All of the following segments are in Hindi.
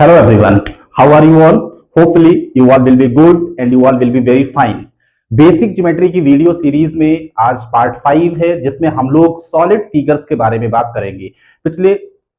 Hello everyone, how are you all? Hopefully you all will be good and you all will be very fine. Basic geometry की वीडियो सीरीज में आज पार्ट 5 है जिसमें हम लोग सॉलिड फिगर्स के बारे में बात करेंगे। पिछले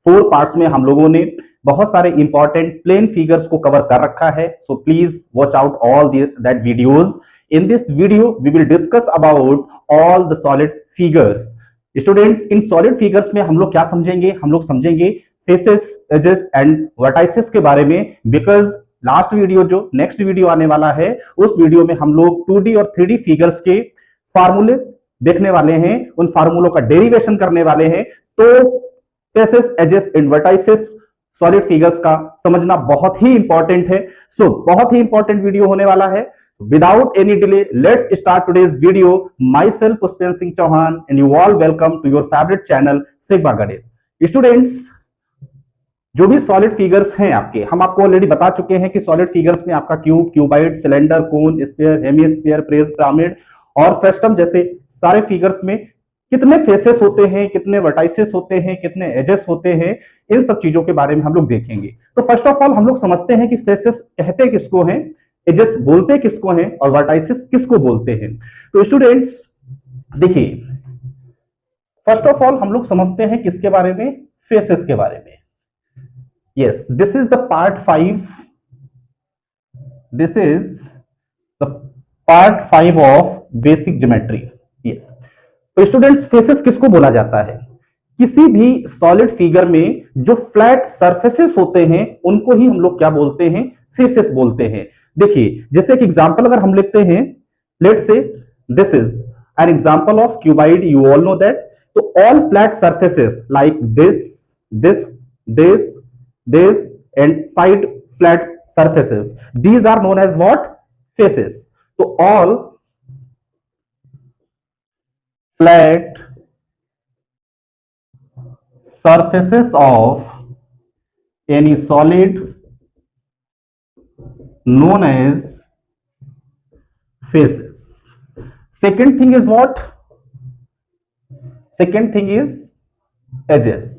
4 पार्ट्स में हम लोगों ने बहुत सारे इंपॉर्टेंट प्लेन फिगर्स को कवर कर रखा है, so please watch out all that videos. In this video we will discuss about all the solid figures. Students, इन सॉलिड फिगर्स में हम लोग क्या समझेंगे? हम लोग समझेंगे फेसेस, एजेस एंड वर्टाइसेस के बारे में, बिकॉज लास्ट वीडियो जो नेक्स्ट वीडियो आने वाला है उस वीडियो में हम लोग 2D और 3D फिगर्स के फार्मूले देखने वाले हैं, उन फार्मूलों का डेरिवेशन करने वाले हैं। तो faces, edges and vertices solid figures का समझना बहुत ही इंपॉर्टेंट है। सो बहुत ही इंपॉर्टेंट वीडियो होने वाला है। Without any delay, let's start today's video. Myself Pushpen Singh Chauhan and you all welcome to your favorite channel Sigma Ganesh. Students, जो भी सॉलिड फिगर्स हैं आपके, हम आपको ऑलरेडी बता चुके हैं कि सॉलिड फिगर्स में आपका क्यूब, क्यूबाइड, सिलेंडर, कोन, स्फीयर, हेमिस्फीयर, प्रेस, पिरामिड और फ्रस्टम जैसे सारे फिगर्स में कितने फेसेस होते हैं, कितने वर्टाइसेस होते हैं, कितने एजेस होते हैं, इन सब चीजों के बारे में हम लोग देखेंगे। तो फर्स्ट ऑफ ऑल हम लोग समझते हैं कि फेसेस कहते किसको हैं, एजेस बोलते किसको हैं और वर्टाइसेस किसको बोलते हैं। तो स्टूडेंट्स देखिए, फर्स्ट ऑफ ऑल हम लोग समझते हैं किसके बारे में, फेसेस के बारे में। Yes, this is the part 5, this is the part 5 of basic geometry. Yes, तो स्टूडेंट्स फेसेस किसको बोला जाता है? किसी भी सॉलिड फिगर में जो फ्लैट सरफेसेस होते हैं उनको ही हम लोग क्या बोलते हैं? फेसेस बोलते हैं। देखिए, जैसे एक एग्जांपल अगर हम लिखते हैं, let's say this is an example of cuboid, you all know that. तो all flat surfaces like this, this, this, this and side flat surfaces, these are known as what? Faces. तो all flat surfaces of any solid known as faces. Second thing is what? Second thing is edges.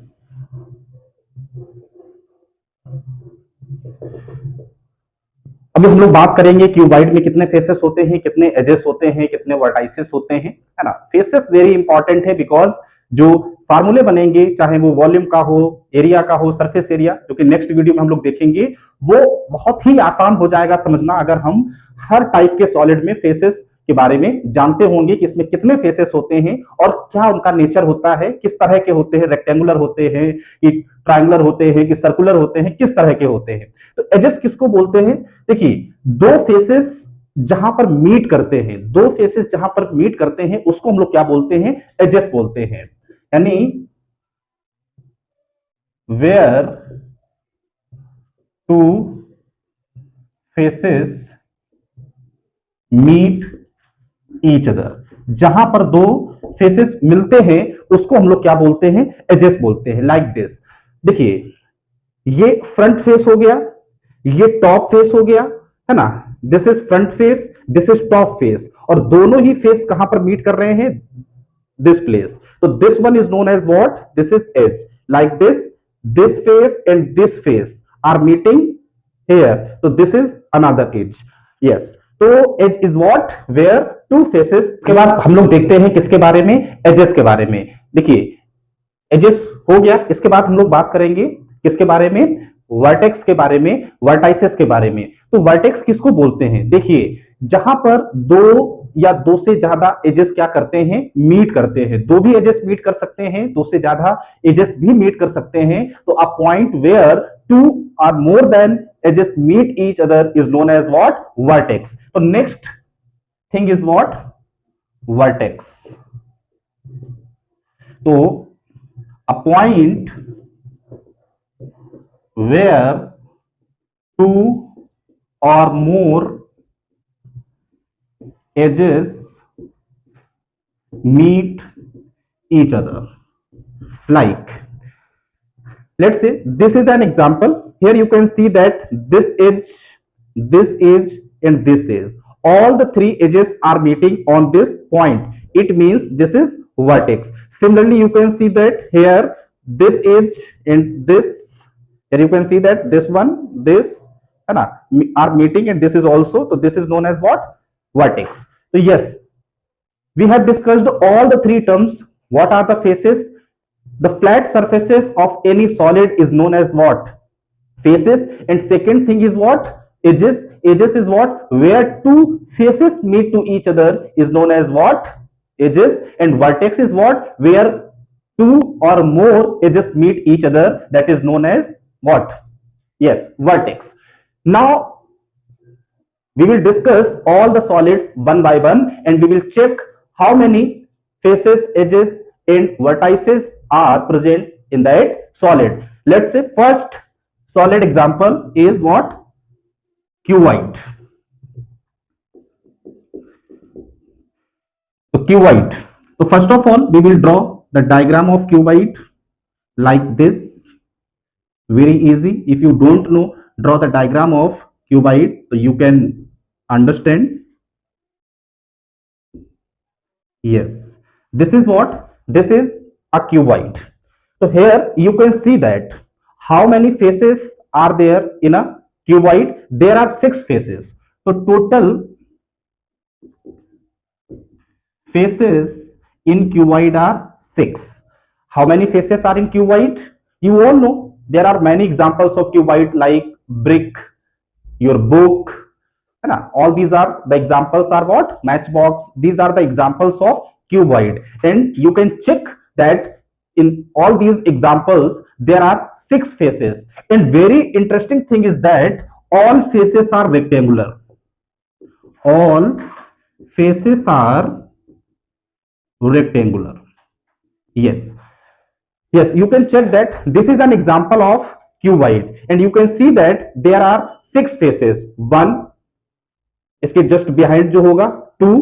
अभी हम लोग बात करेंगे क्यूबाइड में कितने फेसेस होते हैं, कितने एजेस होते हैं, कितने वर्टाइसेस होते हैं, है ना। फेसेस वेरी इंपॉर्टेंट है बिकॉज जो फार्मूले बनेंगे, चाहे वो वॉल्यूम का हो, एरिया का हो, सरफेस एरिया, जो कि नेक्स्ट वीडियो में हम लोग देखेंगे, वो बहुत ही आसान हो जाएगा समझना अगर हम हर टाइप के सॉलिड में फेसेस के बारे में जानते होंगे कि इसमें कितने फेसेस होते हैं और क्या उनका नेचर होता है, किस तरह के होते हैं, रेक्टेंगुलर होते हैं कि ट्रायंगुलर होते हैं कि सर्कुलर होते हैं, किस तरह के होते हैं। तो एजेस किसको बोलते हैं? देखिए, दो फेसेस जहां पर मीट करते हैं, दो फेसेस जहां पर मीट करते हैं उसको हम लोग क्या बोलते हैं? एजेस बोलते हैं। यानी where two faces meet each other, जहां पर दो फेसेस मिलते हैं उसको हम लोग क्या बोलते हैं? एजेस बोलते हैं। लाइक दिस, देखिए ये फ्रंट फेस हो गया, ये टॉप फेस हो गया, है ना। This is front face, this is top face, और दोनों ही फेस कहां पर मीट कर रहे हैं? This place. तो this one is known as what? This is edge. Like this face and this face are meeting here, तो this is another edge. Yes, तो edge is what? Where two faces. के बाद हम लोग देखते हैं किसके बारे में? एजेस के बारे में। देखिए, एजेस हो गया, इसके बाद हम लोग बात करेंगे किसके बारे में? वर्टेक्स के बारे में, वर्टाइसेस के बारे में। तो वर्टेक्स किसको बोलते हैं? देखिए, जहां पर दो या दो से ज्यादा एजेस क्या करते हैं? मीट करते हैं। दो भी एजेस मीट कर सकते हैं, दो से ज्यादा एजेस भी मीट कर सकते हैं। तो अ पॉइंट वेयर टू और more than edges meet each other is known as what? Vertex. तो next thing is what? Vertex. तो a point where two or more edges meet each other. Like, let's say this is an example. Here you can see that this edge, and this edge, all the three edges are meeting on this point. It means this is vertex. Similarly, you can see that here this edge and this here you can see that this one, this है ना, are meeting and this is also, so this is known as what? Vertex. So yes, we have discussed all the three terms. What are the faces? The flat surfaces of any solid is known as what? Faces. And second thing is what? Edges. Edges is what? Where two faces meet to each other is known as what? Edges. And vertex is what? Where two or more edges meet each other, that is known as what? Yes, vertex. Now we will discuss all the solids one by one and we will check how many faces, edges and vertices are present in that solid. Let's say first solid example is what? Cuboid. So cuboid. So first of all we will draw the diagram of cuboid like this. Very easy. If you don't know, draw the diagram of cuboid so you can understand. Yes, this is what? This is a cuboid. So here you can see that how many faces are there in a cuboid? There are 6 faces. So total faces in cuboid are 6. How many faces are in cuboid? You all know there are many examples of cuboid like brick, your book, all these are the examples are what? Matchbox. These are the examples of cuboid, and you can check that in all these examples there are 6 faces. And very interesting thing is that all faces are rectangular. All faces are rectangular. Yes, yes, you can check that this is an example of cuboid and you can see that there are 6 faces. 1, इसके जस्ट बिहाइंड जो होगा 2,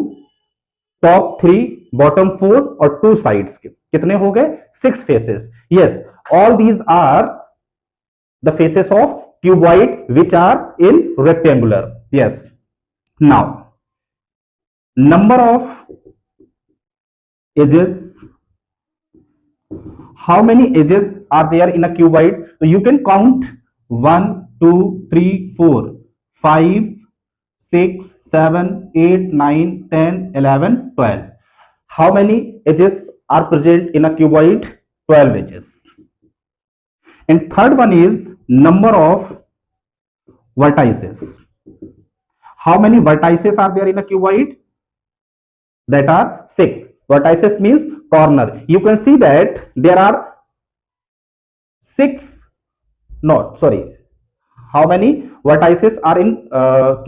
टॉप 3, बॉटम 4 और 2 साइड्स के कितने हो गए? 6 faces. Yes, all these are the faces of cuboid which are in rectangular. Yes, now number of edges, how many edges are there in a cuboid? So you can count 1 2 3 4 5 6 7 8 9 10 11 12. How many edges are present in a cuboid? 12 edges. And third one is number of vertices. How many vertices are there in a cuboid? That are 6. Vertices means corner. You can see that there are 6, no sorry, how many vertices are in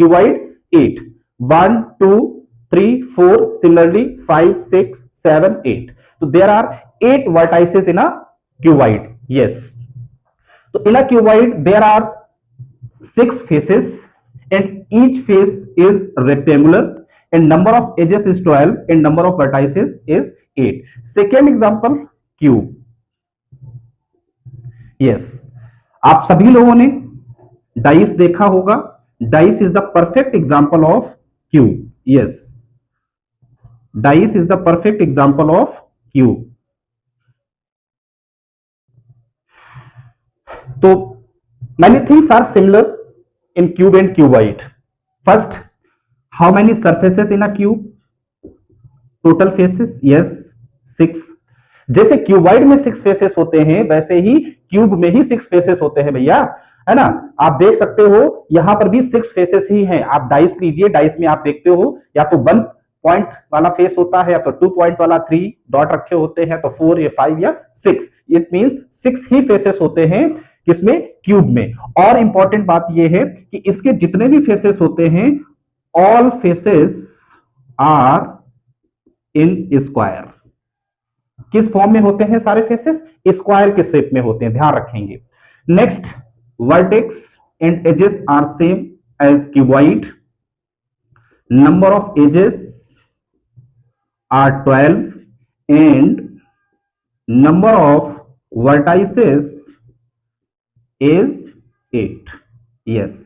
cuboid? 8. 1 2 3 4, similarly 5 6 7 8. So there are 8 vertices in a cuboid. Yes, so in a cuboid there are 6 faces and each face is rectangular and number of edges is 12 and number of vertices is 8. Second example, cube. Yes, आप सभी लोगों ने डाइस देखा होगा. Dice is the perfect example of cube. Yes, dice is the perfect example of cube. तो many things are similar in cube and cuboid. First, how many surfaces in a cube? Total faces? Yes, 6. जैसे क्यूबॉइड में 6 फेसेस होते हैं वैसे ही क्यूब में ही 6 फेसेस होते हैं भैया, है ना. आप देख सकते हो यहां पर भी 6 फेसेस ही हैं. आप डाइस लीजिए, डाइस में आप देखते हो या तो 1 पॉइंट वाला फेस होता है या तो 2 पॉइंट वाला, 3 डॉट रखे होते हैं तो 4 या 5 या 6. इट मींस 6 ही फेसेस होते हैं किसमें? क्यूब में. और इंपॉर्टेंट बात यह है कि इसके जितने भी फेसेस होते हैं all faces are in square. किस फॉर्म में होते हैं सारे फेसेस? स्क्वायर के शेप में होते हैं, ध्यान रखेंगे. Next, vertex and edges are same as cuboid. Number of edges are 12 and number of vertices is 8. Yes,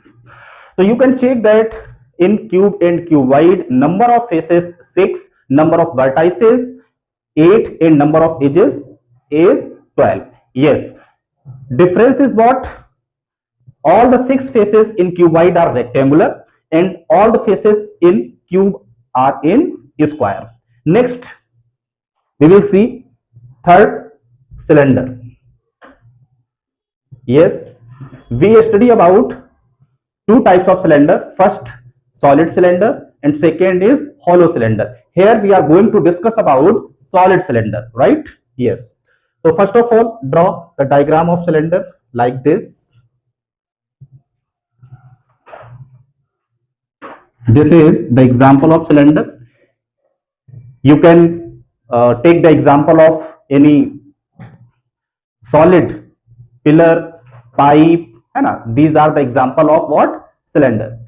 so you can check that in cube and cuboid number of faces 6, number of vertices 8 and number of edges is 12. Yes, difference is what? all the 6 faces in cuboid are rectangular and all the faces in cube are in square. Next we will see third, cylinder. Yes, we study about two types of cylinder. First, solid cylinder, and second is hollow cylinder. Here we are going to discuss about solid cylinder, right? Yes. So first of all, draw the diagram of cylinder like this. This is the example of cylinder. You can take the example of any solid pillar, pipe, है ना? These are the example of what? Cylinder.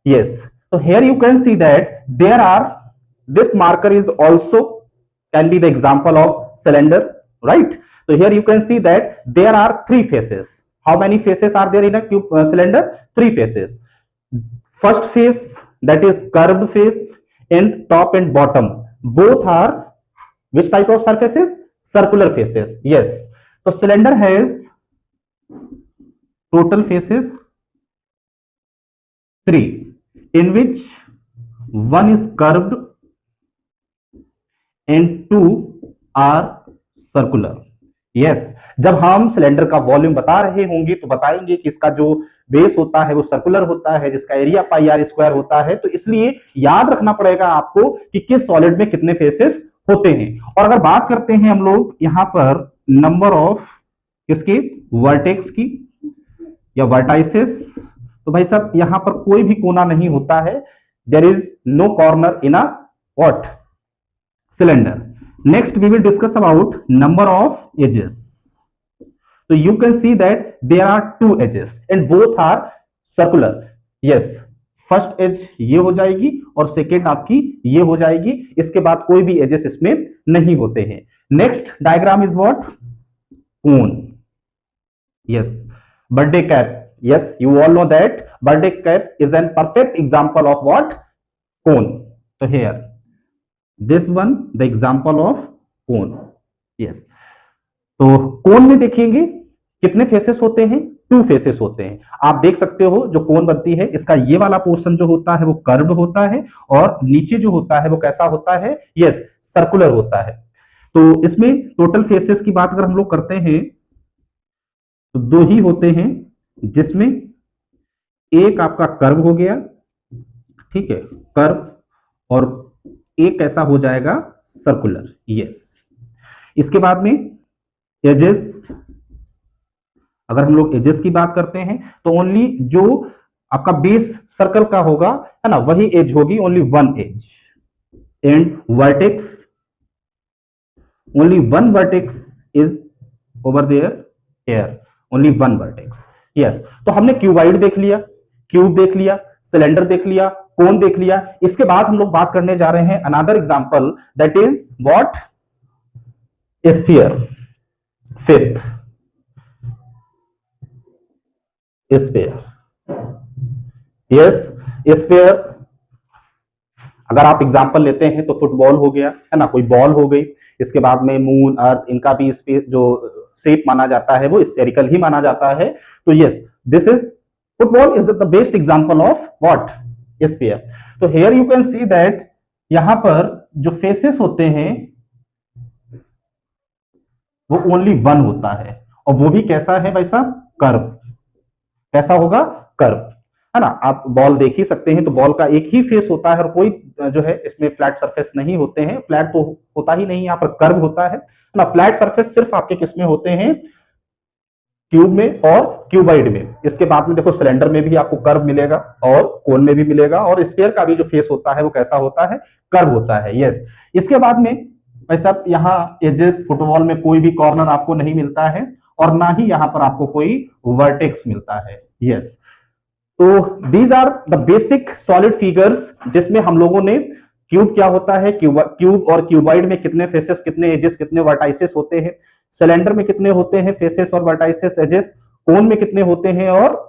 Yes. So here you can see that there are, this marker is also can be the example of cylinder, right? So here you can see that there are 3 faces. How many faces are there in a cylinder? 3 faces. First face, that is curved face, and top and bottom both are which type of surfaces? Circular faces. Yes. So cylinder has total faces 3, in which 1 is curved and 2 are circular. Yes, जब हम सिलेंडर का वॉल्यूम बता रहे होंगे तो बताएंगे कि इसका जो बेस होता है वो सर्कुलर होता है, जिसका एरिया पाई आर स्क्वायर होता है। तो इसलिए याद रखना पड़ेगा आपको कि किस सॉलिड में कितने फेसेस होते हैं। और अगर बात करते हैं हम लोग यहां पर नंबर ऑफ किसकी, वर्टेक्स की या वर्टाइसेस, तो भाई साहब यहां पर कोई भी कोना नहीं होता है। There is no corner in a what, cylinder. Next we will discuss about number of edges. So you can see that there are 2 edges and both are circular. Yes, first edge ये हो जाएगी और second आपकी ये हो जाएगी। इसके बाद कोई भी edges इसमें नहीं होते हैं। Next diagram is what? Cone. Yes, birthday cap. Yes, you all know that birthday cap is a perfect example of what? Cone. So here this one the example of cone. Yes, तो कोन में देखेंगे कितने फेसेस होते हैं? 2 फेसेस होते हैं। आप देख सकते हो जो कोन बनती है इसका ये वाला पोर्शन जो होता है वो कर्व होता है और नीचे जो होता है वो कैसा होता है? यस, सर्कुलर होता है। तो इसमें टोटल फेसेस की बात अगर हम लोग करते हैं तो 2 ही होते हैं, जिसमें एक आपका कर्व हो गया, ठीक है, कर्व, और एक ऐसा हो जाएगा सर्कुलर। यस, इसके बाद में एजेस, अगर हम लोग एजेस की बात करते हैं तो ओनली जो आपका बेस सर्कल का होगा, है ना, वही एज होगी, only 1 edge. And vertex, only 1 vertex is over there here, only 1 vertex. Yes, तो हमने क्यूबाइड देख लिया, क्यूब देख लिया, सिलेंडर देख लिया, कोन देख लिया। इसके बाद हम लोग बात करने जा रहे हैं another example, that is what? Sphere. Fifth, sphere. Yes, sphere अगर आप एग्जांपल लेते हैं तो फुटबॉल हो गया, है ना, कोई बॉल हो गई। इसके बाद में मून, अर्थ, इनका भी स्पेस जो शेप माना जाता है वो स्फेरिकल ही माना जाता है। तो yes, this is football is the best example of what? Sphere. तो here you can see that यहां पर जो फेसेस होते हैं वो ओनली 1 होता है, और वो भी कैसा है भाई साहब? कर्व। कैसा होगा? कर्व, है ना। आप बॉल देख ही सकते हैं, तो बॉल का एक ही फेस होता है और कोई जो है इसमें फ्लैट सरफेस नहीं होते हैं। फ्लैट तो होता ही नहीं, यहाँ पर कर्व होता है ना। फ्लैट सरफेस सिर्फ आपके किसमें होते हैं? क्यूब में और क्यूबाइड में। इसके बाद में देखो सिलेंडर में भी आपको कर्व मिलेगा और कोन में भी मिलेगा, और स्फीयर का भी जो फेस होता है वो कैसा होता है? कर्व होता है। यस, इसके बाद में भाई साहब यहाँ एजेस, फुटबॉल में कोई भी कॉर्नर आपको नहीं मिलता है और ना ही यहाँ पर आपको कोई वर्टेक्स मिलता है। यस, तो these are the basic solid figures जिसमें हम लोगों ने क्यूब क्या होता है, क्यूब और क्यूबाइड में कितने फेसेस, कितने एजेस, कितने वर्टाइसेस होते हैं, सिलेंडर में कितने होते हैं फेसेस और वर्टाइसेस, एजेस, कोन में कितने होते हैं। और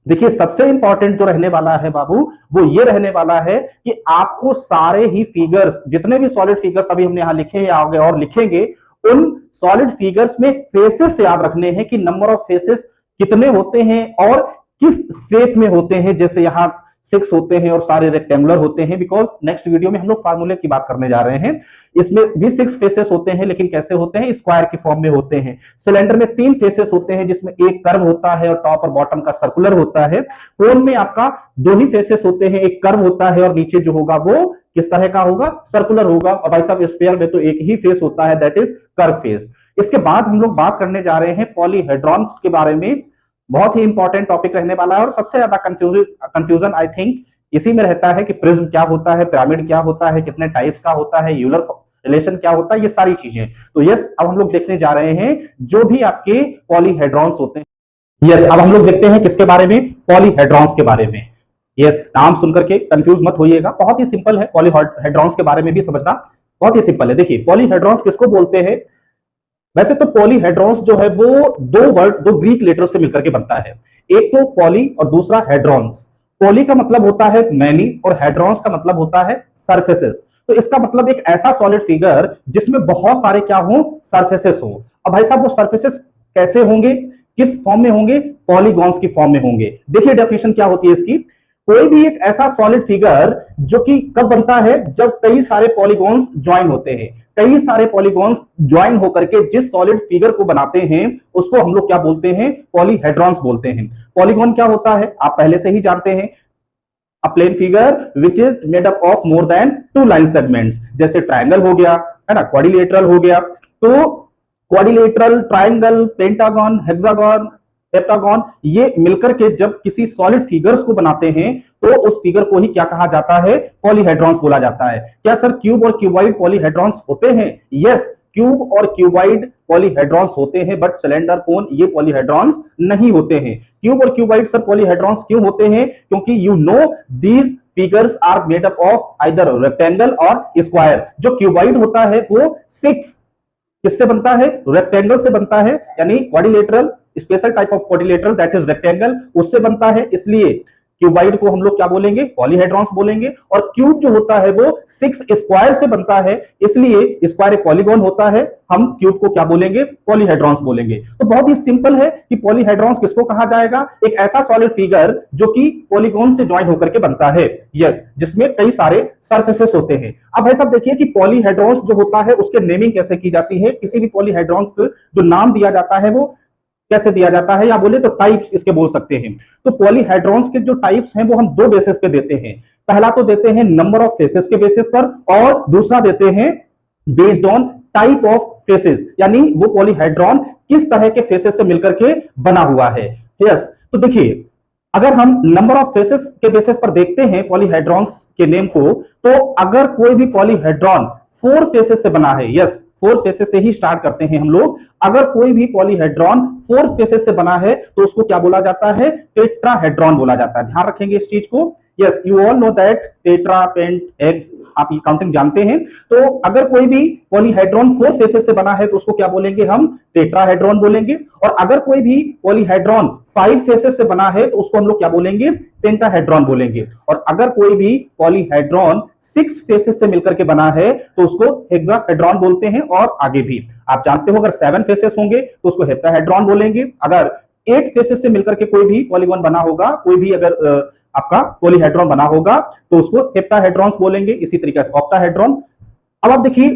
देखिए सबसे इंपॉर्टेंट जो रहने वाला है बाबू, वो ये रहने वाला है कि आपको सारे ही फिगर्स, जितने भी सॉलिड फिगर्स अभी हमने यहां लिखे हैं आगे और लिखेंगे, उन सॉलिड फिगर्स में फेसेस याद रखने हैं कि नंबर ऑफ फेसेस कितने होते हैं और किस शेप में होते हैं, जैसे यहाँ 6 होते हैं और सारे रेक्टेंगुलर होते हैं, बिकॉज नेक्स्ट वीडियो में हम लोग फार्मूले की बात करने जा रहे हैं। इसमें भी 6 फेसेस होते हैं, लेकिन कैसे होते हैं, स्क्वायर की फॉर्म में होते हैं। सिलेंडर में 3 फेसेस होते हैं, जिसमें एक कर्व होता है और टॉप और बॉटम का सर्कुलर होता है। कोन में आपका 2 ही फेसेस होते हैं, एक कर्व होता है और नीचे जो होगा वो किस तरह का होगा, सर्कुलर होगा। और भाई साहब स्फीयर में तो एक ही फेस होता है, दैट इज कर्व फेस। इसके बाद हम लोग बात करने जा रहे हैं पॉलीहेड्रॉन्स के बारे में। बहुत ही इंपॉर्टेंट टॉपिक रहने वाला है और सबसे ज्यादा कंफ्यूजन आई थिंक इसी में रहता है कि प्रिज्म क्या होता है, पिरामिड क्या होता है, कितने टाइप्स का होता है, यूलर रिलेशन क्या होता है, ये सारी चीजें। तो यस, अब हम लोग देखने जा रहे हैं जो भी आपके पॉलीहेड्रॉन्स होते हैं। यस, अब हम लोग देखते हैं किसके बारे में, पॉलीहेड्रॉन्स के बारे में। यस, नाम सुनकर के कंफ्यूज मत होइएगा, बहुत ही सिंपल है। पॉलीहेड्रॉन्स के बारे में भी समझना बहुत ही सिंपल है। देखिए पॉलीहेड्रॉन्स किसको बोलते हैं। वैसे तो पॉलीहेड्रॉन्स जो है वो दो ग्रीक लेटर से मिलकर के बनता है, एक तो पॉली और दूसरा हेड्रॉन्स। पॉली का मतलब होता है मैनी और हेड्रॉन्स का मतलब होता है सरफेसेस। तो इसका मतलब एक ऐसा सॉलिड फिगर जिसमें बहुत सारे क्या हो, सरफेसेस हो। अब भाई साहब वो सरफेसेस कैसे होंगे, किस फॉर्म में होंगे, पॉलीगॉन्स की फॉर्म में होंगे। देखिए डेफिनेशन क्या होती है इसकी, कोई भी एक ऐसा सॉलिड फिगर जो कि कब बनता है, जब कई सारे पॉलीगॉन्स ज्वाइन होते हैं। कई सारे पॉलीगॉन्स ज्वाइन होकर के जिस सॉलिड फिगर को बनाते हैं उसको हम लोग क्या बोलते हैं, पॉलीहेड्रॉन्स बोलते हैं। पॉलीगॉन क्या होता है आप पहले से ही जानते हैं, a plane figure which is made up of more than 2 line segments. जैसे ट्रायंगल हो गया है ना, क्वाड्रिलेटरल हो गया। तो quadrilateral, triangle, pentagon, hexagon, heptagon, ये मिलकर के जब किसी सॉलिड फिगर्स को बनाते हैं तो उस फिगर को ही क्या कहा जाता है, पॉलीहेड्रॉन्स बोला जाता है। क्या सर क्यूब और क्यूबॉइड पॉलीहेड्रॉन्स होते हैं? यस, क्यूब और क्यूबॉइड पॉलीहेड्रॉन्स होते हैं, बट सिलेंडर, कोन ये पॉलीहेड्रॉन्स नहीं होते हैं। क्यूब और क्यूबॉइड सर पॉलीहेड्रॉन्स क्यों होते हैं? क्योंकि you know these figures are made up of either rectangle और स्क्वायर। जो क्यूबॉइड होता है वो 6 किससे बनता है, रेक्टेंगल से बनता है, यानी quadrilateral, special type of quadrilateral that is rectangle, उससे बनता है। इसलिए क्यूबाइड को हम लोग क्या बोलेंगे, पॉलीहेड्रॉन्स बोलेंगे। और क्यूब जो होता है वो 6 स्क्वायर से बनता है, इसलिए स्क्वायर एक पॉलीगॉन होता है, हम क्यूब को क्या बोलेंगे, पॉलीहेड्रॉन्स बोलेंगे। तो बहुत ही सिंपल है कि पॉलीहेड्रॉन्स किसको कहा जाएगा, एक ऐसा सॉलिड फिगर जो कि पॉलीगॉन से ज्वाइन होकर के बनता है। यस, जिसमें कई सारे सरफेसेस होते हैं। अब भाई साहब देखिए कि पॉलीहेड्रॉन्स जो होता है उसके नेमिंग कैसे की जाती है। किसी भी पॉलीहेड्रॉन्स को जो नाम दिया जाता है वो कैसे दिया जाता है, या बोले तो टाइप्स इसके बोल सकते हैं। तो पॉलीहेड्रॉन्स के जो टाइप्स हैं वो हम 2 बेसिस पे देते हैं। पहला तो देते हैं नंबर ऑफ फेसेस के बेसिस पर, और दूसरा देते हैं based on type of faces, यानी वो पॉलीहेड्रॉन किस तरह के फेसेस से मिलकर के बना हुआ है। यस, तो देखिए अगर हम नंबर ऑफ फेसेस के बेसिस पर देखते हैं पॉलीहेड्रॉन्स के नेम को, तो अगर कोई भी पॉलीहेड्रॉन 4 फेसेस से बना है, यस 4 फेसेस से ही स्टार्ट करते हैं हम लोग। अगर कोई भी पॉलीहेड्रॉन 4 फेसेस से बना है तो उसको क्या बोला जाता है, टेट्राहेड्रॉन बोला जाता है। ध्यान रखेंगे इस चीज को। Yes, you all know that tetra, penta, hex, आप ये काउंटिंग जानते हैं। तो अगर कोई भी पॉलीहेड्रॉन 4 फेसेस से बना है तो उसको क्या बोलेंगे, हम टेट्राहेड्रॉन बोलेंगे। और अगर कोई भी पॉलीहेड्रॉन 5 फेसेस से बना है तो उसको हम लोग क्या बोलेंगे, पेंटाहेड्रॉन बोलेंगे। और अगर कोई भी पॉलीहेड्रॉन 6 फेसेस से मिलकर के बना है तो उसको हेक्साहेड्रॉन बोलते हैं। और आगे भी आप जानते हो अगर 7 फेसेस होंगे तो उसको हेप्टाहेड्रॉन बोलेंगे। अगर 8 फेसेस से मिलकर के कोई भी पॉलीगॉन बना होगा, कोई भी अगर आपका पॉलीहेड्रॉन बना होगा तो उसको हेप्टाहेड्रॉन्स बोलेंगे। इसी तरीके से ऑक्टाहेड्रॉन। अब आप देखिए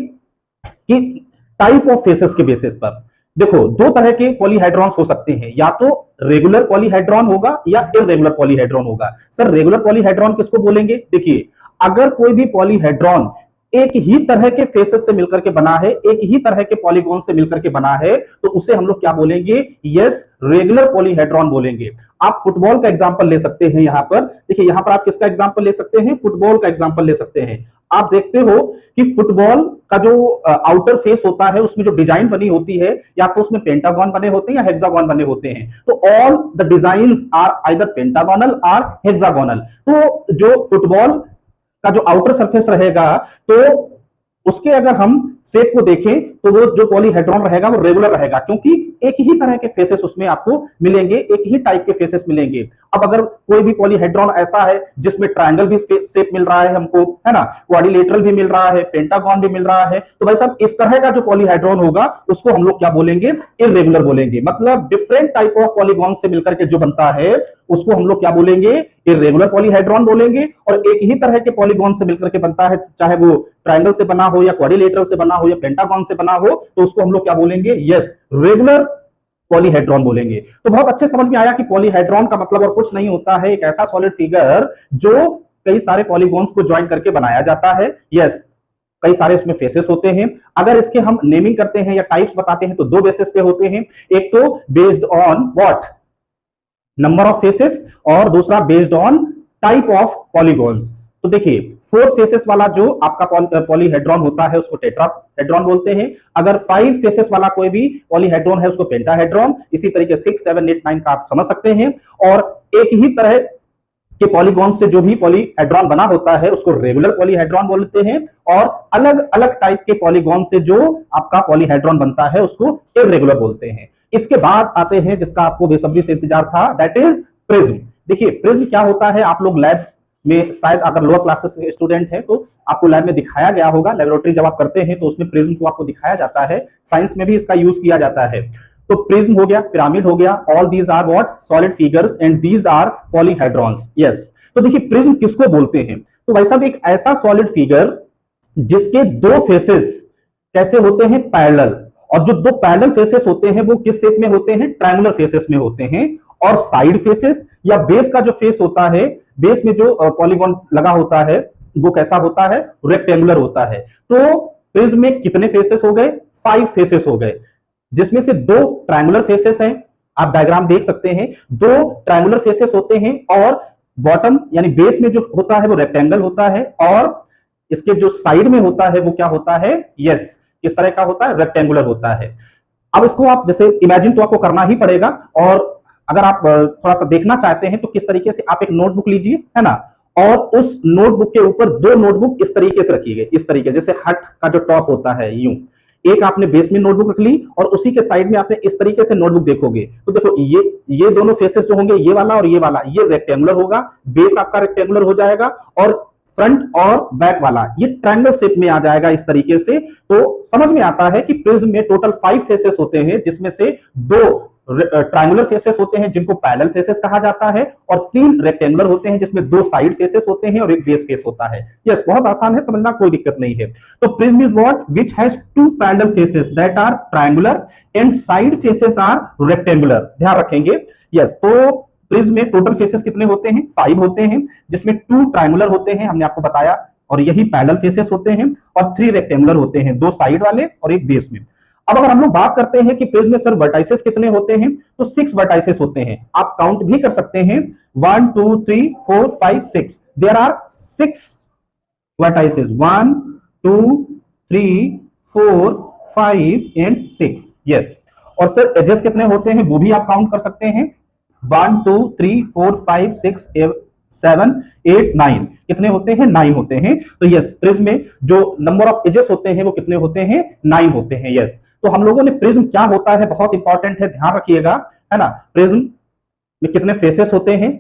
कि टाइप ऑफ फेसेस के बेसिस पर देखो 2 तरह के पॉलीहेड्रॉन्स हो सकते हैं, या तो रेगुलर पॉलीहेड्रॉन होगा या इररेगुलर पॉलीहेड्रॉन होगा। सर रेगुलर पॉलीहेड्रॉन किसको बोलेंगे, देखिए अगर कोई भी पॉलीहेड्रॉन एक ही तरह के फेसेस से मिलकर के बना है, एक ही तरह के पॉलीगॉन से मिलकर के बना है, तो उसे हम लोग क्या बोलेंगे, यस रेगुलर पॉलीहेड्रॉन बोलेंगे। आप फुटबॉल का एग्जांपल ले सकते हैं। यहां पर देखिए, यहां पर आप किसका एग्जांपल ले सकते हैं, फुटबॉल का एग्जांपल ले सकते हैं। आप देखते हो कि फुटबॉल का जो आउटर फेस होता है उसमें जो डिजाइन बनी होती है, या तो उसमें पेंटागन बने होते हैं या हेक्सागन बने होते हैं। तो all the designs are either pentagonal और हेक्सागोनल। तो जो फुटबॉल का जो आउटर सरफेस रहेगा तो उसके अगर हम शेप को देखें तो वो जो पॉलीहेड्रॉन रहेगा वो रेगुलर रहेगा, क्योंकि एक ही तरह के फेसेस उसमें आपको मिलेंगे, एक ही टाइप के फेसेस मिलेंगे। अब अगर कोई भी पॉलीहेड्रॉन ऐसा है जिसमें ट्रायंगल भी शेप मिल रहा है हमको, है ना, क्वाड्रिलेटरल भी मिल रहा है, पेंटागन भी मिल रहा है, तो भाई साहब इस तरह का जो पॉलीहेड्रॉन होगा उसको हम लोग क्या बोलेंगे, इर्रेगुलर बोलेंगे। मतलब डिफरेंट टाइप ऑफ पॉलीगॉन से मिलकर के जो बनता है उसको हम लोग क्या बोलेंगे, इर्रेगुलर पॉलीहेड्रॉन बोलेंगे। और एक ही तरह के पॉलीगॉन से मिलकर के बनता है, चाहे वो ट्रायंगल से बना हो या क्वाड्रिलेटरल से बना हो या पेंटागन से बना हो, तो उसको हम लोग क्या बोलेंगे, यस, रेगुलर पॉलीहेड्रॉन बोलेंगे। तो बहुत अच्छे समझ में आया कि पॉलीहेड्रॉन का मतलब और कुछ नहीं होता है, एक ऐसा सॉलिड फिगर जो कई सारे पॉलीगॉन्स को ज्वाइन करके बनाया जाता है। यस, कई सारे उसमें फेसेस होते हैं। अगर इसके हम नेमिंग करते हैं या टाइप्स बताते हैं तो दो बेसिस पे होते हैं, एक तो based on what, number of faces, और दूसरा based on type of polygons. तो देखिए 4 फेसेस वाला जो आपका पॉलीहेड्रॉन होता है उसको टेट्राहेड्रॉन बोलते हैं। अगर 5 फेसेस वाला कोई भी पॉलीहेड्रॉन है उसको पेंटाहेड्रॉन। इसी तरीके 6, 7, 8, 9 का आप समझ सकते हैं। और एक ही तरह के पॉलीगॉन से जो भी पॉलीहेड्रॉन बना होता है उसको रेगुलर पॉलीहेड्रॉन बोलते हैं, और अलग अलग टाइप के पॉलीगॉन से जो आपका पॉलीहेड्रॉन बनता है उसको इर्रेगुलर बोलते हैं। इसके बाद आते हैं जिसका आपको बेसब्री से इंतजार था, दैट इज प्रिज्म। देखिए प्रिज्म क्या होता है, आप लोग लैब में शायद अगर लोअर क्लासेस के स्टूडेंट हैं तो आपको लैब में दिखाया गया होगा, लेबोरेटरी जब आप करते हैं तो उसमें प्रिज्म को आपको दिखाया जाता है, साइंस में भी इसका यूज किया जाता है। तो प्रिज्म हो गया, पिरामिड हो गया, all these are what, solid figures and these are polyhedrons. Yes, तो देखिए प्रिज्म किसको बोलते हैं, तो भाई साहब एक ऐसा सॉलिड फिगर जिसके दो फेसेस कैसे होते हैं, पैरेलल, और जो दो पैरेलल फेसेस होते हैं वो किस शेप में होते हैं, ट्रायंगुलर फेसेस में होते हैं। और साइड फेसेस या बेस का जो फेस होता है, बेस में जो पॉलीगॉन लगा होता है वो कैसा होता है, रेक्टेंगुलर होता है। तो प्रिज्म में कितने फेसेस हो गए, 5 फेसेस हो गए, जिसमें से 2 ट्रायंगुलर फेसेस हैं, आप डायग्राम देख सकते हैं, 2 ट्रायंगुलर फेसेस होते हैं, और बॉटम यानी बेस में जो होता है वो रेक्टेंगल होता है, और इसके जो साइड में होता है वो क्या होता है, यस, किस तरह का होता है, रेक्टेंगुलर होता है। अब इसको आप जैसे इमेजिन तो आपको करना ही पड़ेगा, और अगर आप थोड़ा सा देखना चाहते हैं तो किस तरीके से, आप एक नोटबुक लीजिए, है ना, और उस नोटबुक के ऊपर 2 नोटबुक इस तरीके से रखिएगा, इस तरीके, जैसे हट का जो टॉप होता है यूं, एक आपने बेस में नोटबुक रख ली और उसी के साइड में आपने इस तरीके से नोटबुक देखोगे तो देखो ये दोनों फेसेस जो होंगे, ये वाला और ये वाला, ये रेक्टेंगुलर होगा, बेस आपका रेक्टेंगुलर हो जाएगा, और फ्रंट और बैक वाला ये ट्रायंगल शेप में आ जाएगा इस तरीके से। तो समझ में आता है कि प्रिज्म में टोटल 5 फेसेस होते हैं, जिसमें से 2 ट्रायंगुलर फेसेस होते हैं जिनको पैरेलल फेसेस कहा जाता है, और 3 रेक्टेंगुलर होते हैं जिसमें 2 साइड फेसेस होते हैं और एक बेस फेस होता है। यस, बहुत आसान है समझना, कोई दिक्कत नहीं है। तो prism is what, which has 2 parallel faces that are triangular and side faces are rectangular. ध्यान रखेंगे। यस, तो प्रिज्म में टोटल फेसेस कितने होते हैं, 5 होते हैं, जिसमें 2 ट्रायंगुलर होते हैं, हमने आपको बताया, और यही पैरेलल फेसेस होते हैं, और 3 रेक्टेंगुलर होते हैं, 2 साइड वाले और एक बेस में। अब अगर हम लोग बात करते हैं कि प्रिज्म में सर वर्टाइसेस कितने होते हैं, तो 6 वर्टाइसेस होते हैं। आप काउंट भी कर सकते हैं, 1 2 3 4 5 6, there are 6 vertices, 1 2 3 4 5 and 6। Yes, और सर एजेस कितने होते हैं वो भी आप काउंट कर सकते हैं, 1 2 3 4 5 6 7 8 9, कितने होते हैं, 9 होते हैं। तो यस, प्रिज्म में जो नंबर ऑफ एजेस होते हैं वो कितने होते हैं, 9 होते हैं। यस, तो हम लोगों ने प्रिज्म क्या होता है बहुत इंपॉर्टेंट है, ध्यान रखिएगा, है ना। प्रिज्म में कितने फेसेस होते हैं,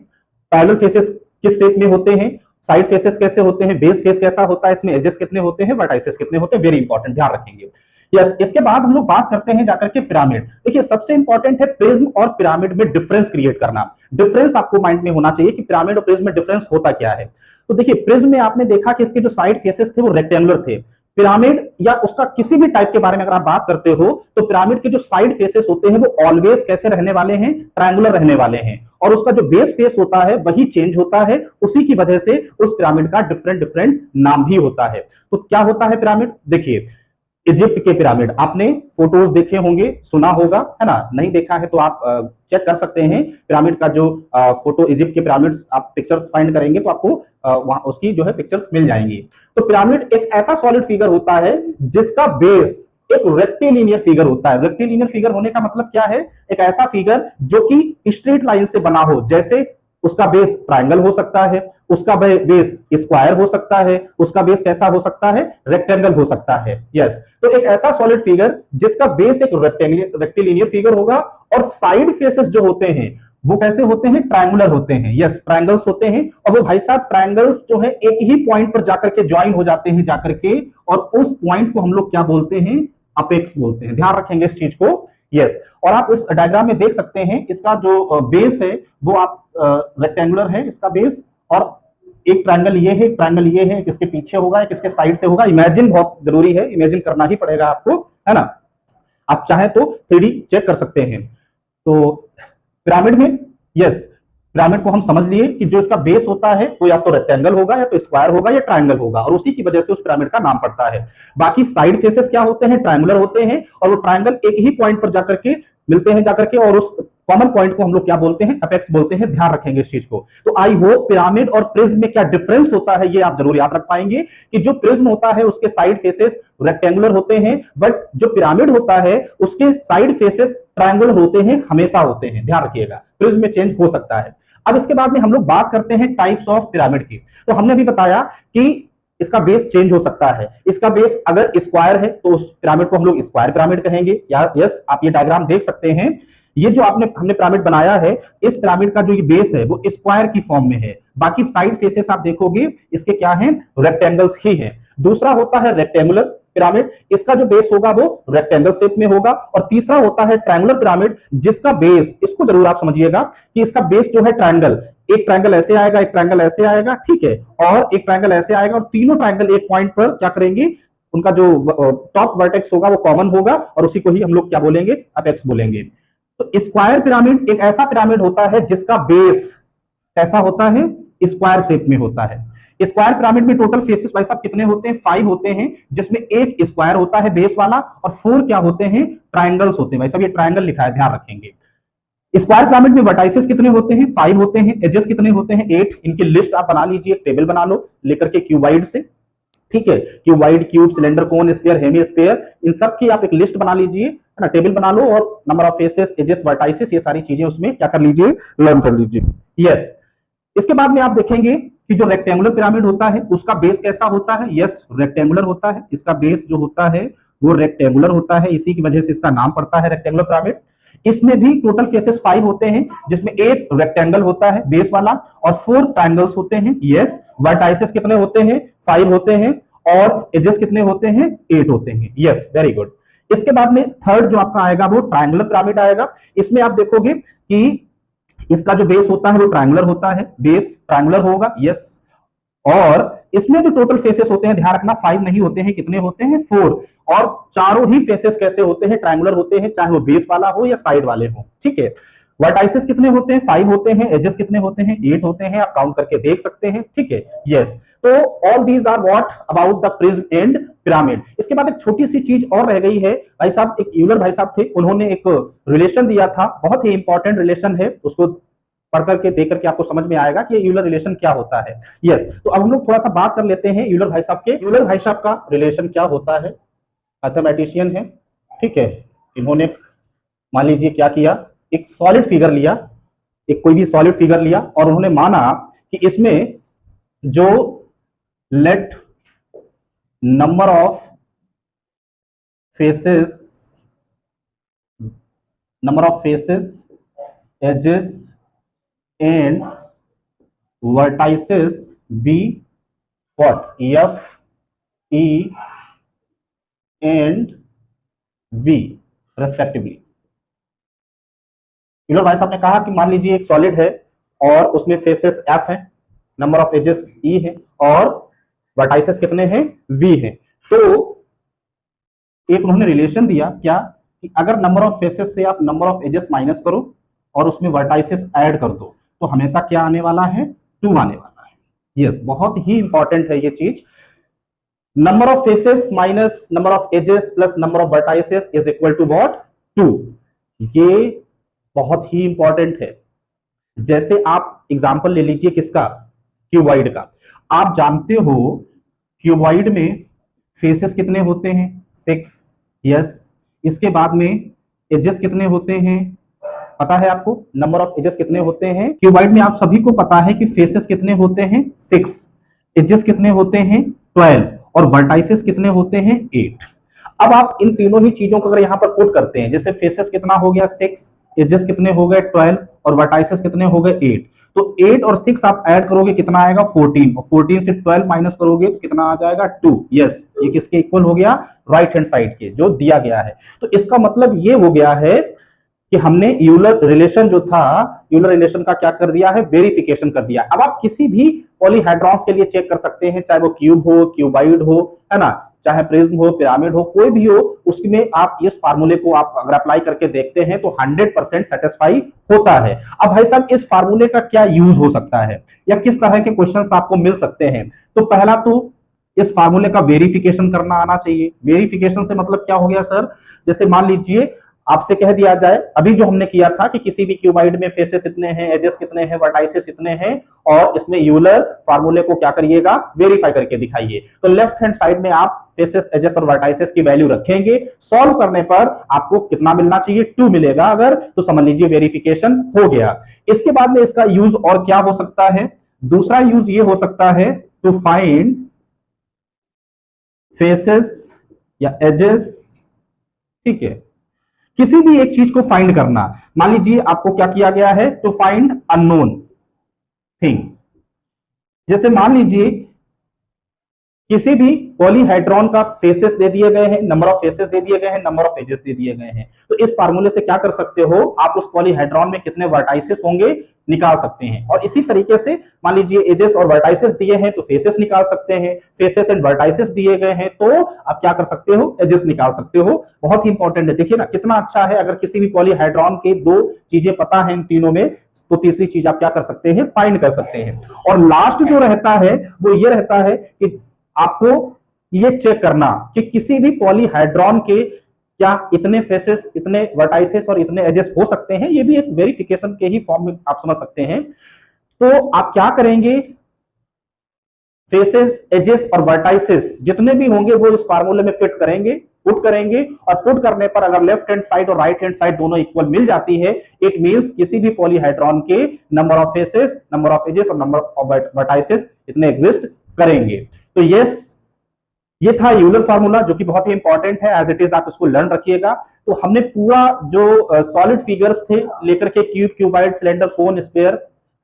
पैरेलल फेसेस किस शेप में होते हैं, साइड फेसेस कैसे होते हैं, बेस फेस कैसा होता है, इसमें एजेस कितने होते हैं, वर्टाइसेस कितने होते हैं, वेरी इंपॉर्टेंट, ध्यान रखेंगे। यस, इसके बाद हम लोग बात करते हैं जाकर के पिरामिड। देखिए सबसे इंपॉर्टेंट है प्रिज्म और पिरामिड में डिफरेंस क्रिएट करना। डिफरेंस आपको माइंड में होना चाहिए कि पिरामिड और प्रिज्म में डिफरेंस होता क्या है। तो देखिए प्रिज्म में आपने देखा कि इसके जो साइड फेसेस थे वो रेक्टेंगुलर थे। पिरामिड या उसका किसी भी टाइप के बारे में अगर आप बात करते हो तो पिरामिड के जो साइड फेसेस होते हैं वो ऑलवेज कैसे रहने वाले हैं, ट्रायंगुलर रहने वाले हैं, और उसका जो बेस फेस होता है वही चेंज होता है। उसी की वजह से उस पिरामिड का डिफरेंट डिफरेंट नाम भी होता है। तो क्या होता है पिरामिड, देखिए इजिप्ट के पिरामिड आपने फोटोज देखे होंगे, सुना होगा, है ना, नहीं देखा है तो आप चेक कर सकते हैं। पिरामिड का जो फोटो इजिप्ट के पिरामिड्स आप पिक्चर्स फाइंड करेंगे तो आपको वहां उसकी जो है पिक्चर्स मिल जाएंगी। तो पिरामिड एक ऐसा सॉलिड फिगर होता है जिसका बेस एक रेक्टिलिनियर फिगर होता है। रेक्टिलिनियर फिगर होने का मतलब क्या है, एक ऐसा फिगर जो कि स्ट्रेट लाइन से बना हो, जैसे उसका बेस ट्रायंगल हो सकता है, उसका बेस स्क्वायर हो सकता है, उसका बेस कैसा हो सकता है, रेक्टेंगल हो सकता है। यस, तो एक ऐसा सॉलिड फिगर जिसका बेस एक रेक्टिलिनियर फिगर होगा और साइड फेसेस जो होते हैं वो कैसे होते हैं, ट्रायंगुलर होते हैं। यस, ट्रायंगल्स होते हैं और वो भाई साहब ट्रायंगल्स जो है एक ही पॉइंट पर जाकर के ज्वाइन हो जाते हैं जाकर के, और उस पॉइंट को हम लोग क्या बोलते हैं, अपेक्स बोलते हैं। ध्यान रखेंगे इस चीज को। यस, और आप इस डायग्राम में देख सकते हैं इसका जो बेस है वो आप रेक्टेंगुलर है इसका बेस, और एक ट्रायंगल ये है, एक ट्रायंगल ये है, किसके पीछे होगा, किसके साइड से होगा। इमेजिन बहुत जरूरी है, इमेजिन करना ही पड़ेगा आपको, है ना। आप चाहे तो 3D चेक कर सकते हैं। तो पिरामिड में, यस, पिरामिड को हम समझ लिए कि जो इसका बेस होता है वो या तो रेक्टेंगल होगा, या तो स्क्वायर होगा, या ट्रायंगल होगा, और उसी की वजह से उस पिरामिड का नाम पड़ता है। बाकी साइड फेसेस क्या होते हैं, ट्रायंगुलर होते हैं, और वो ट्रायंगल एक ही पॉइंट पर जाकर के मिलते हैं जाकर के, और उस कॉमन पॉइंट को हम लोग क्या बोलते हैं, अपेक्स बोलते हैं। ध्यान रखेंगे इस चीज को। तो आई होप पिरामिड और प्रिज्म में क्या डिफरेंस होता है ये आप जरूर याद रख पाएंगे, कि जो प्रिज्म होता है उसके साइड फेसेस रेक्टेंगुलर होते हैं, बट जो पिरामिड होता है उसके साइड फेसेस ट्रायंगुलर होते हैं, हमेशा होते हैं। ध्यान रखिएगा, प्रिज्म में चेंज हो सकता है। अब इसके बाद में हम लोग बात करते हैं टाइप्स ऑफ पिरामिड की। तो हमने भी बताया कि इसका बेस चेंज हो सकता है। इसका बेस अगर स्क्वायर है तो उस पिरामिड को हम लोग स्क्वायर पिरामिड कहेंगे। या यस, आप ये डायग्राम देख सकते हैं, ये जो हमने पिरामिड बनाया है, इस पिरामिड का जो ये बेस है वो स्क्वायर की फॉर्म में है। बाकी साइड फेसेस आप देखोगे इसके क्या हैं, रेक्टेंगल्स ही हैं। दूसरा होता है रेक्टेंगुलर पिरामिड, इसका जो बेस होगा वो रेक्टेंगल शेप में होगा। और तीसरा होता है ट्रायंगुलर पिरामिड, जिसका बेस, इसको जरूर आप समझिएगा कि इसका बेस जो है ट्रायंगल, एक ट्रायंगल ऐसे आएगा, एक ट्रायंगल ऐसे आएगा, ठीक है, और एक ट्रायंगल ऐसे आएगा, और तीनों ट्रायंगल एक पॉइंट पर क्या करेंगे, उनका जो टॉप वर्टेक्स होगा वो कॉमन होगा, और उसी को ही हम लोग क्या बोलेंगे, अपेक्स बोलेंगे। तो स्क्वायर पिरामिड एक ऐसा पिरामिड होता है जिसका बेस कैसा होता है, स्क्वायर शेप में होता है। स्क्वायर पिरामिड में टोटल फेसेस भाई साहब कितने होते हैं, 5 होते हैं, जिसमें एक स्क्वायर होता है बेस वाला, और 4 क्या होते हैं, ट्रायंगल्स होते हैं। भाई साहब ये ट्रायंगल लिखा है, ध्यान रखेंगे। स्क्वायर पिरामिड में वर्टाइसेस कितने होते हैं, 5 होते हैं। एजेस कितने होते हैं, 8। इनकी लिस्ट आप बना लीजिए, टेबल बना लो लेकर के क्यूबाइड से, ठीक है। क्यूबाइड, क्यूब, सिलेंडर, कोन, स्फीयर, हेमिस्फीयर, इन सब की आप एक लिस्ट बना लीजिए, है ना, टेबल बना लो, और number of faces, edges, vertices, ये सारी चीजें उसमें क्या कर लीजिए, लर्न कर लीजिए। यस, इसके बाद में आप देखेंगे कि जो रेक्टेंगुलर पिरामिड होता है उसका बेस कैसा होता है, यस, रेक्टेंगुलर होता है। इसका बेस जो होता है वो रेक्टेंगुलर होता है, इसी की वजह से इसका नाम पड़ता है रेक्टेंगुलर पिरामिड। इसमें भी टोटल फेसेस 5 होते हैं, जिसमें एक रेक्टेंगल होता है बेस वाला, और 4 ट्रायंगल्स होते हैं। यस, वर्टाइसेस कितने होते हैं, 5 होते हैं, और एजेस कितने होते हैं, 8 होते हैं। Yes, very good. इसके बाद में थर्ड जो आपका आएगा वो ट्रायंगुलर पिरामिड आएगा। इसमें आप देखोगे कि इसका जो बेस होता है वो ट्रायंगुलर होता है, बेस ट्रायंगुलर होगा। यस, और इसमें जो टोटल फेसेस होते हैं, ध्यान रखना 5 नहीं होते हैं, कितने होते हैं, 4। और चारों ही फेसेस कैसे होते हैं, ट्रायंगुलर होते हैं, चाहे वो बेस वाला हो या साइड वाले हो, ठीक है। वर्टाइसेस कितने होते हैं, 5 होते हैं। एजेस कितने होते हैं, 8 होते हैं, आप काउंट करके देख सकते हैं, ठीक है। यस, तो all these are what about the prism and pyramid. इसके बाद एक छोटी सी चीज और रह गई है भाई साहब, एक यूलर भाई साहब थे, उन्होंने एक रिलेशन दिया था, बहुत ही इंपॉर्टेंट रिलेशन है, उसको पढ़ करके देख करके आपको समझ में आएगा कि ये यूलर रिलेशन क्या होता है। यस, तो अब हम लोग थोड़ा सा बात कर लेते हैं यूलर भाई साहब के। यूलर भाई साहब का रिलेशन क्या होता है, मैथमेटिशियन है, ठीक है। इन्होंने मान लीजिए क्या किया, एक सॉलिड फिगर लिया, एक कोई भी सॉलिड फिगर लिया, और उन्होंने माना कि इसमें जो let number of faces, edges and vertices be what, F, E and V respectively। Euler भाई साहब ने कहा कि मान लीजिए एक सॉलिड है और उसमें फेसेस F है, नंबर ऑफ एजेस E है, और वर्टाइसेस कितने हैं, V है। तो एक उन्होंने रिलेशन दिया क्या, कि अगर नंबर ऑफ फेसेस से आप नंबर ऑफ एजेस माइनस करो और उसमें वर्टाइसेस ऐड कर दो, तो हमेशा क्या आने वाला है, 2 आने वाला है। यस, बहुत ही इंपॉर्टेंट है ये चीज। Number of faces minus number of edges plus number of vertices is equal to what, 2। ये बहुत ही इंपॉर्टेंट है। जैसे आप एग्जांपल ले लीजिए किसका, क्यूबॉइड का। आप जानते हो क्यूबॉइड में फेसेस कितने होते हैं, 6। यस, इसके बाद में एजेस कितने होते हैं, पता है आपको नंबर ऑफ एजेस कितने होते हैं? क्यूबाइड में आप सभी को पता है कि फेसेस कितने होते हैं? 6, एजेस कितने होते हैं? 12 और वर्टाइसेस कितने होते हैं? 8। अब आप इन तीनों ही चीजों को अगर यहां पर पुट करते हैं, जैसे फेसेस कितना हो गया 6, एजेस कितने हो गए 12 और वर्टाइसेस कितने हो गए 8, तो 8 और 6 आप ऐड करोगे कितना आएगा 14, और 14 से 12 माइनस करोगे तो कितना आ जाएगा 2। यस, ये किसके इक्वल हो गया? राइट हैंड साइड के जो दिया गया है। तो इसका मतलब ये हो गया है कि हमने यूलर रिलेशन जो था, यूलर रिलेशन का क्या कर दिया है? वेरिफिकेशन कर दिया। अब आप किसी भी पॉलीहेड्रॉन्स के लिए चेक कर सकते हैं, चाहे वो क्यूब हो, क्यूबाइड हो, है ना, चाहे प्रिज्म हो, पिरामिड हो, कोई भी हो, उसमें आप इस फार्मूले को आप अगर अप्लाई करके देखते हैं तो 100% सेटिस्फाई होता है। अब भाई साहब इस फार्मूले का क्या यूज हो सकता है या किस तरह के क्वेश्चंस आपको मिल सकते हैं? तो पहला तो इस फार्मूले का वेरिफिकेशन करना आना चाहिए। वेरिफिकेशन से मतलब क्या हो गया सर? जैसे मान लीजिए आपसे कह दिया जाए, अभी जो हमने किया था कि किसी भी क्यूबाइड में फेसेस इतने हैं, एजेस कितने हैं, वर्टाइसेस इतने हैं, और इसमें यूलर फार्मूले को क्या करिएगा? वेरीफाई करके दिखाइए। तो लेफ्ट हैंड साइड में आप फेसेस, एजेस और वर्टाइसेस की वैल्यू रखेंगे। सॉल्व करने पर आपको कितना मिलना चाहिए? 2 मिलेगा अगर, तो समझ लीजिए वेरिफिकेशन हो गया। इसके बाद में इसका यूज और क्या हो सकता है? दूसरा यूज ये हो सकता है टू फाइंड फेसेस या एजेस, ठीक है, किसी भी एक चीज को फाइंड करना। मान लीजिए आपको क्या किया गया है? To find unknown thing. जैसे मान लीजिए किसी भी पॉलीहेड्रॉन का फेसेस दे दिए गए हैं, नंबर ऑफ फेसेस दे दिए गए हैं, नंबर ऑफ एजेस दे दिए गए हैं, तो इस फार्मूले से क्या कर सकते हो? आप उस पॉलीहेड्रॉन में कितने वर्टाइसेस होंगे निकाल सकते हैं। और इसी तरीके से मान लीजिए एजेस और वर्टाइसेस दिए हैं तो फेसेस निकाल सकते हैं, फेसेस एंड वर्टाइसेस दिए गए हैं तो आप क्या कर सकते हो? एजेस निकाल सकते हो। बहुत ही इंपॉर्टेंट है। देखिए ना कितना अच्छा है, अगर किसी भी पॉलीहेड्रॉन के 2 चीजें पता है इन तीनों में, तो तीसरी चीज आप क्या कर सकते हैं? फाइंड कर सकते हैं। और लास्ट जो रहता है वो ये रहता है कि आपको ये चेक करना कि किसी भी पॉलीहाइड्रॉन के क्या इतने फेसेस, इतने वर्टाइसेस और इतने एजेस हो सकते हैं। ये भी एक वेरिफिकेशन के ही फॉर्म में आप समझ सकते हैं। तो आप क्या करेंगे? फेसेस, एजेस और वर्टाइसेस जितने भी होंगे वो इस फार्मूले में फिट करेंगे, पुट करेंगे, और पुट करने पर अगर लेफ्ट हैंड साइड और राइट हैंड साइड दोनों इक्वल मिल जाती है, इट मींस किसी भी पॉलीहाइड्रॉन के number of faces, number of edges और नंबर ऑफ वर्टाइसेस इतने एग्जिस्ट करेंगे। तो यस, ये था यूलर फार्मूला जो कि बहुत ही इंपॉर्टेंट है। एज इट इज आप इसको लर्न रखिएगा। तो हमने पूरा जो सॉलिड फिगर्स थे लेकर के क्यूब, क्यूबाइड, सिलेंडर, कोन, स्फीयर,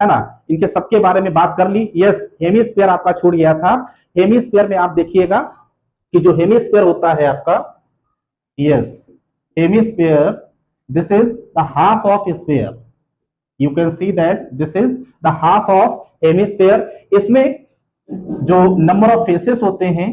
है ना, इनके सबके बारे में बात कर ली। यस, हेमीस्फीयर आपका छूट गया था। हेमीस्फीयर में आप देखिएगा कि जो हेमीस्फीयर होता है आपका, yes, hemisphere, this is the half of sphere. You can see that this is the half of hemisphere. इसमें जो नंबर ऑफ फेसेस होते हैं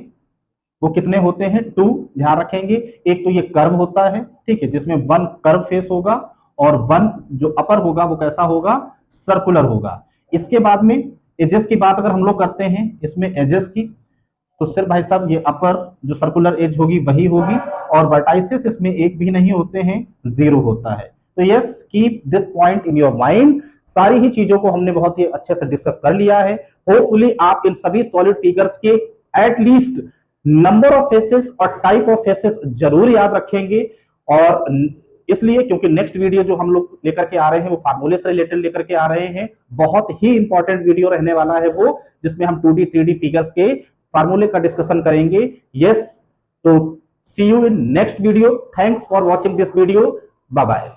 वो कितने होते हैं? 2। ध्यान रखेंगे, एक तो ये कर्व होता है, ठीक है, जिसमें 1 कर्व फेस होगा और 1 जो अपर होगा वो कैसा होगा? सर्कुलर होगा। इसके बाद में एजेस की बात अगर हम लोग करते हैं, इसमें एजेस की, तो सिर्फ भाई साहब ये अपर जो सर्कुलर एज होगी वही होगी, और वर्टाइसेस इसमें एक भी नहीं होते हैं, 0 होता है। तो yes, keep this point in your mind. सारी ही चीजों को हमने बहुत ही अच्छे से डिस्कस कर लिया है। होपफुली आप इन सभी सॉलिड फिगर्स के एटलीस्ट नंबर ऑफ फेसेस और टाइप ऑफ फेसेस जरूर याद रखेंगे। और इसलिए क्योंकि नेक्स्ट वीडियो जो हम लोग लेकर के आ रहे हैं वो फार्मूले से रिलेटेड लेकर के आ रहे हैं। बहुत ही इंपॉर्टेंट वीडियो रहने वाला है वो, जिसमें हम 2D 3D फिगर्स के फार्मूले का डिस्कशन करेंगे। यस, तो see you in next video. Thanks for watching this video. Bye bye.